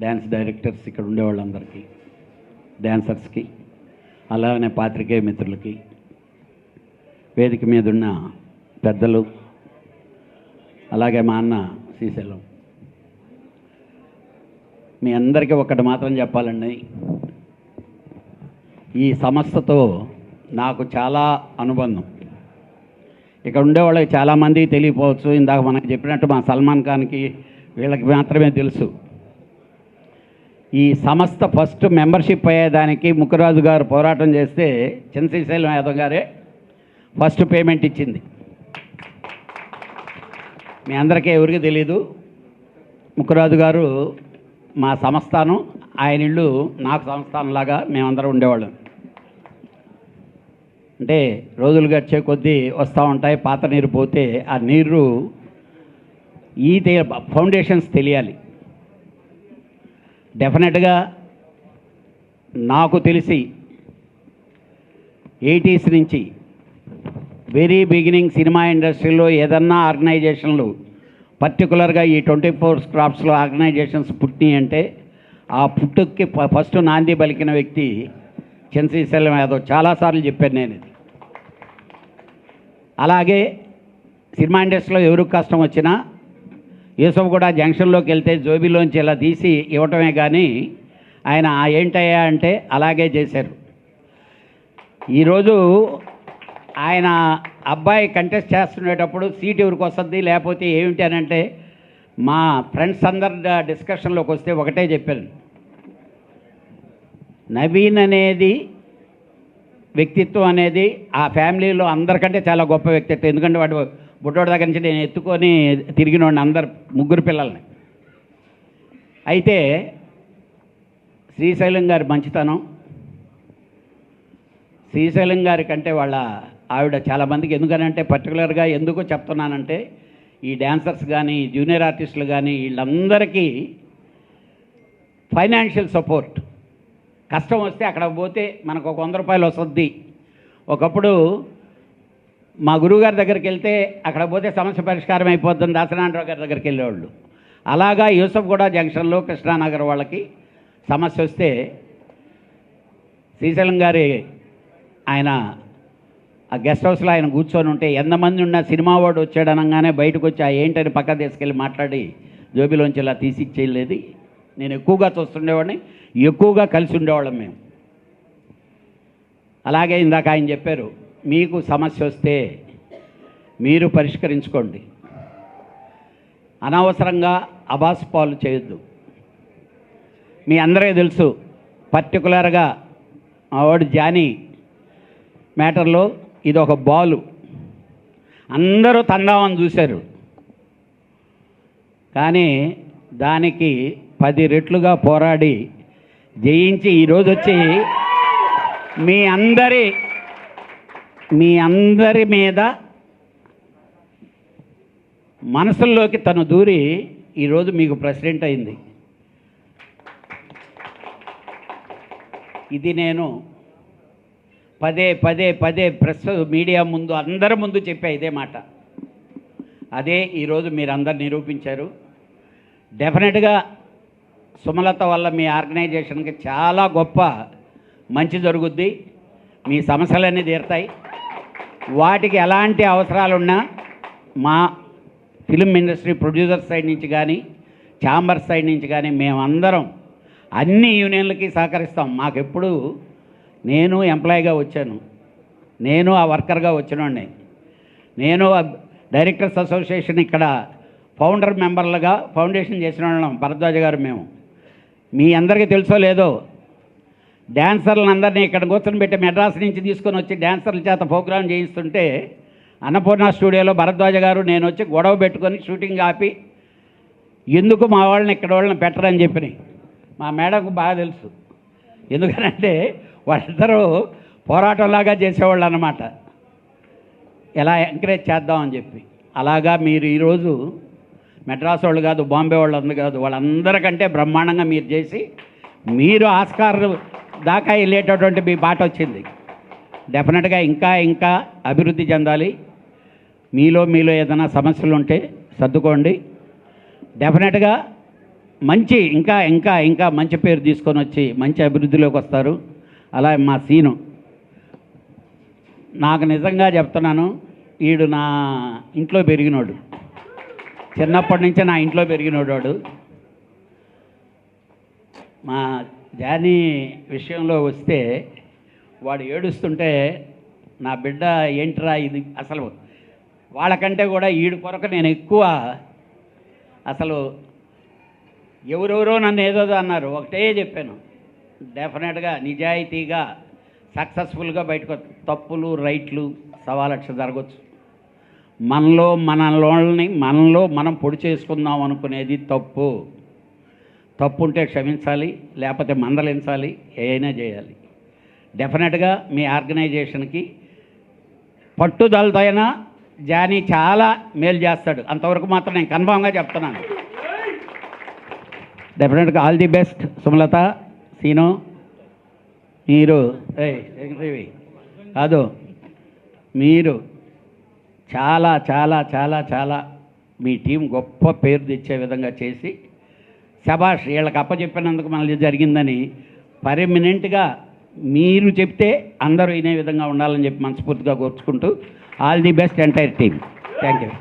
Dance directors ఇక్కడ ఉండే వాళ్ళందరికీ, డ్యాన్సర్స్కి, అలానే పాత్రికేయ మిత్రులకి, వేదిక మీద ఉన్న పెద్దలు, అలాగే మా అన్న శ్రీశైలం, మీ అందరికీ ఒకటి మాత్రం చెప్పాలండి. ఈ సంస్థతో నాకు చాలా అనుబంధం. ఇక్కడ ఉండేవాళ్ళకి చాలామందికి తెలియపోవచ్చు. ఇందాక మనకు చెప్పినట్టు మా సల్మాన్ ఖాన్కి వీళ్ళకి మాత్రమే తెలుసు. ఈ సంస్థ ఫస్ట్ మెంబర్షిప్ అయ్యేదానికి ముక్కురాజు గారు పోరాటం చేస్తే చిన్న శ్రీశైలం యాదవ్ గారే ఫస్ట్ పేమెంట్ ఇచ్చింది. మీ అందరికీ ఎవరికి తెలీదు, ముక్కురాజు గారు మా సంస్థానం, ఆయన ఇల్లు నాకు సంస్థానంలాగా మేమందరం ఉండేవాళ్ళం. అంటే రోజులు గడిచే కొద్దీ వస్తూ ఉంటాయి, పాత నీరు పోతే ఆ నీరు ఈ ఫౌండేషన్స్ తెలియాలి. డెఫినెట్గా నాకు తెలిసి 80s నుంచి వెరీ బిగినింగ్ సినిమా ఇండస్ట్రీలో ఏదన్నా ఆర్గనైజేషన్లు పర్టికులర్గా ఈ 24 క్రాఫ్ట్స్లో ఆర్గనైజేషన్స్ పుట్టినాయి అంటే ఆ పుట్టుకి ఫస్ట్ నాంది పలికిన వ్యక్తి చిన్న శ్రీశైలం యాదవ్. చాలాసార్లు చెప్పాను నేను ఇది. అలాగే సినిమా ఇండస్ట్రీలో ఎవరికి కష్టం వచ్చినా యూసఫ్ కూడా జంక్షన్లోకి వెళ్తే జోబీలోంచి ఇలా తీసి ఇవ్వటమే కానీ ఆయన ఏంటయ్యా అంటే అలాగే చేశారు. ఈరోజు ఆయన అబ్బాయి కంటెస్ట్ చేస్తుండేటప్పుడు సీట్ ఎవరికి వస్తుంది లేకపోతే ఏమిటి అని అంటే మా ఫ్రెండ్స్ అందరు డిస్కషన్లోకి వస్తే ఒకటే చెప్పాను, నవీన్ అనేది వ్యక్తిత్వం అనేది ఆ ఫ్యామిలీలో అందరికంటే చాలా గొప్ప వ్యక్తిత్వం. ఎందుకంటే వాడు బుడ్డోడి దగ్గర నుంచి నేను ఎత్తుకొని తిరిగినోడిని అందరు ముగ్గురు పిల్లల్ని. అయితే శ్రీశైలం గారి మంచితనం, శ్రీశైలం గారి కంటే వాళ్ళ ఆవిడ చాలామందికి, ఎందుకనంటే పర్టికులర్గా ఎందుకు చెప్తున్నానంటే ఈ డ్యాన్సర్స్ కానీ జూనియర్ ఆర్టిస్టులు కానీ వీళ్ళందరికీ ఫైనాన్షియల్ సపోర్ట్. కష్టం వస్తే అక్కడ పోతే మనకు ఒక 100 రూపాయలు వస్తుంది. ఒకప్పుడు మా గురువుగారి దగ్గరికి వెళ్తే అక్కడ పోతే సమస్య పరిష్కారం అయిపోతుంది, దాసనారాయణరావు గారి దగ్గరికి వెళ్ళేవాళ్ళు. అలాగా యూసఫ్ కూడా జంక్షన్లో కృష్ణానగర్ వాళ్ళకి సమస్య వస్తే శ్రీశైలం గారి ఆయన ఆ గెస్ట్ హౌస్లో ఆయన కూర్చొని ఉంటే ఎంతమంది ఉన్న సినిమా వాడు వచ్చాడు అనగానే బయటకు వచ్చి ఆ ఏంటని పక్క తీసుకెళ్ళి మాట్లాడి జోబీలోంచి ఇలా తీసి ఇచ్చేయలేదు. నేను ఎక్కువగా చూస్తుండేవాడిని, ఎక్కువగా కలిసి ఉండేవాళ్ళం మేము. అలాగే ఇందాక ఆయన చెప్పారు, మీకు సమస్య వస్తే మీరు పరిష్కరించుకోండి, అనవసరంగా అబాసు పాలు చేయొద్దు. మీ అందరికీ తెలుసు, పర్టికులర్గా మా వాడు జానీ మ్యాటర్లో ఇది ఒక బాలు, అందరూ తందామని చూశారు, కానీ దానికి 10 రెట్లుగా పోరాడి జయించి ఈరోజు వచ్చి మీ అందరి మీద మనసుల్లోకి తను దూరి ఈరోజు మీకు ప్రెసిడెంట్ అయింది. ఇది నేను పదే పదే పదే ప్రెస్ మీడియా ముందు అందరి ముందు చెప్పే ఇదే మాట. అదే ఈరోజు మీరందరు నిరూపించారు. డెఫినెట్గా సుమలత వల్ల మీ ఆర్గనైజేషన్కి చాలా గొప్ప మంచి జరుగుద్ది, మీ సమస్యలన్నీ తీరుతాయి. వాటికి ఎలాంటి అవసరాలున్నా మా ఫిలిం ఇండస్ట్రీ ప్రొడ్యూసర్ సైడ్ నుంచి కానీ ఛాంబర్ సైడ్ నుంచి కానీ మేమందరం అన్ని యూనియన్లకి సహకరిస్తాం. మాకెప్పుడు నేను ఎంప్లాయీగా వచ్చాను, నేను ఆ వర్కర్గా వచ్చినోడిని, నేను డైరెక్టర్స్ అసోసియేషన్ ఇక్కడ ఫౌండర్ మెంబర్లుగా ఫౌండేషన్ చేసిన వాళ్ళం భరద్వాజ గారు మేము. మీ అందరికీ తెలుసో లేదో, డ్యాన్సర్లను అందరినీ ఇక్కడ కూర్చొని పెట్టి మెడ్రాస్ నుంచి తీసుకొని వచ్చి డ్యాన్సర్ల చేత ప్రోగ్రాం చేయిస్తుంటే అన్నపూర్ణ స్టూడియోలో భరద్వాజ గారు నేను వచ్చి గొడవ పెట్టుకొని షూటింగ్ ఆపి ఎందుకు మా వాళ్ళని ఇక్కడ వాళ్ళని పెట్టరని చెప్పి మా మేడంకు బాగా తెలుసు. ఎందుకనంటే వాళ్ళిద్దరూ పోరాటంలాగా చేసేవాళ్ళు అన్నమాట, ఎలా ఎంకరేజ్ చేద్దామని చెప్పి. అలాగా మీరు ఈరోజు మెడ్రాస్ వాళ్ళు కాదు, బాంబే వాళ్ళు కాదు, వాళ్ళందరికంటే బ్రహ్మాండంగా మీరు చేసి మీరు ఆస్కార్ దాకా వెళ్ళేటటువంటి మీ బాట వచ్చింది. డెఫినెట్గా ఇంకా ఇంకా అభివృద్ధి చెందాలి. మీలో ఏదైనా సమస్యలు ఉంటే సర్దుకోండి. డెఫినెట్గా మంచి ఇంకా ఇంకా ఇంకా మంచి పేరు తీసుకొని వచ్చి మంచి అభివృద్ధిలోకి వస్తారు. అలా మా సీను నాకు నిజంగా చెప్తున్నాను, వీడు నా ఇంట్లో పెరిగినోడు, చిన్నప్పటి నుంచే నా ఇంట్లో పెరిగినోడు వాడు. మా జానీ విషయంలో వస్తే వాడు ఏడుస్తుంటే నా బిడ్డ ఏంట్రా ఇది, అసలు వాళ్ళకంటే కూడా వీడి కొరకు నేను ఎక్కువ, అసలు ఎవరెవరో నన్ను ఏదో అన్నారు, ఒకటే చెప్పాను, డెఫినెట్గా నిజాయితీగా సక్సెస్ఫుల్గా బయటకు తప్పులు రైట్లు సవాలక్ష జరగచ్చు. మనలో మనం పొడి చేసుకుందాం అనుకునేది తప్పు. తప్పు ఉంటే క్షమించాలి, లేకపోతే మందలించాలి, ఏదైనా చేయాలి. డెఫినెట్గా మీ ఆర్గనైజేషన్కి పట్టుదలతో అయినా జానీ చాలా మేలు చేస్తాడు, అంతవరకు మాత్రం నేను కన్ఫామ్గా చెప్తున్నాను. డెఫినెట్గా all the best Sumalatha, Seenu. మీరు కాదు, మీరు చాలా చాలా చాలా చాలా మీ టీం గొప్ప పేరు తెచ్చే విధంగా చేసి శభాష్ వీళ్ళకి అప్పచెప్పినందుకు మళ్ళీ జరిగిందని పర్మనెంట్గా మీరు చెప్తే అందరూ వినే విధంగా ఉండాలని చెప్పి మనస్ఫూర్తిగా కోరుచుకుంటూ all the best entire team. Thank you.